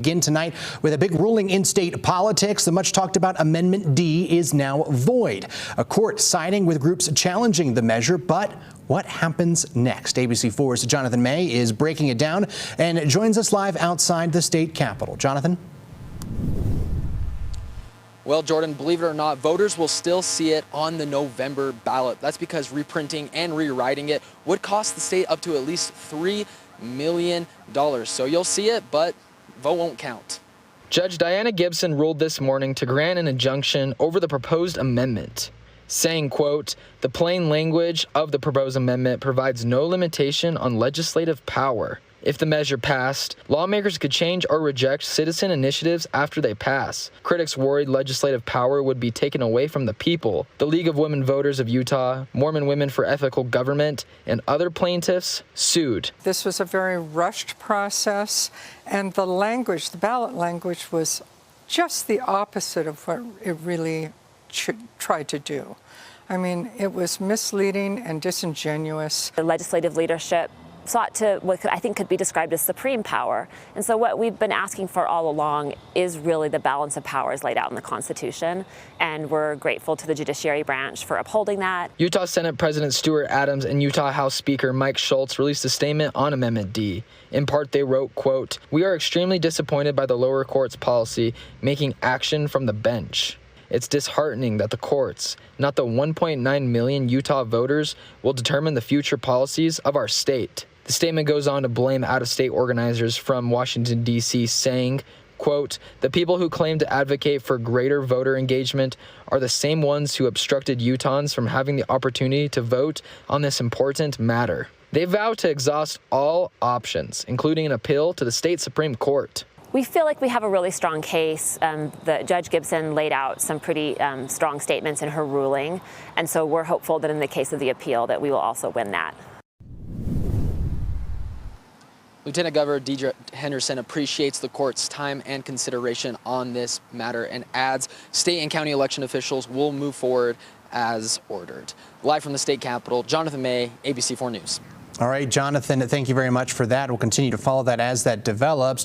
Begin tonight with a big ruling in state politics. The much talked about Amendment D is now void. A court siding with groups challenging the measure, but what happens next? ABC4's Jonathan May is breaking it down and joins us live outside the state capitol. Jonathan? Well, Jordan, believe it or not, voters will still see it on the November ballot. That's because reprinting and rewriting it would cost the state up to at least $3 million. So you'll see it, but vote won't count. Judge Diana Gibson ruled this morning to grant an injunction over the proposed amendment, saying, quote, "The plain language of the proposed amendment provides no limitation on legislative power. If the measure passed, lawmakers could change or reject citizen initiatives after they pass. Critics worried legislative power would be taken away from the people. The League of Women Voters of Utah, Mormon Women for Ethical Government, and other plaintiffs sued." This was a very rushed process, and the language, the ballot language, was just the opposite of what it really tried to do. I mean, it was misleading and disingenuous. The legislative leadership sought to what I think could be described as supreme power. And so what we've been asking for all along is really the balance of powers laid out in the Constitution. And we're grateful to the judiciary branch for upholding that. Utah Senate President Stuart Adams and Utah House Speaker Mike Schultz released a statement on Amendment D. In part, they wrote, quote, "We are extremely disappointed by the lower court's policy making action from the bench. It's disheartening that the courts, not the 1.9 million Utah voters, will determine the future policies of our state." The statement goes on to blame out-of-state organizers from Washington, D.C., saying, quote, "The people who claim to advocate for greater voter engagement are the same ones who obstructed Utahns from having the opportunity to vote on this important matter. They vow to exhaust all options, including an appeal to the state Supreme Court." We feel like we have a really strong case. The Judge Gibson laid out some pretty strong statements in her ruling, and so we're hopeful that in the case of the appeal that we will also win that. Lieutenant Governor Deidre Henderson appreciates the court's time and consideration on this matter and adds state and county election officials will move forward as ordered. Live from the state capitol, Jonathan May, ABC4 News. All right, Jonathan, thank you very much for that. We'll continue to follow that as that develops.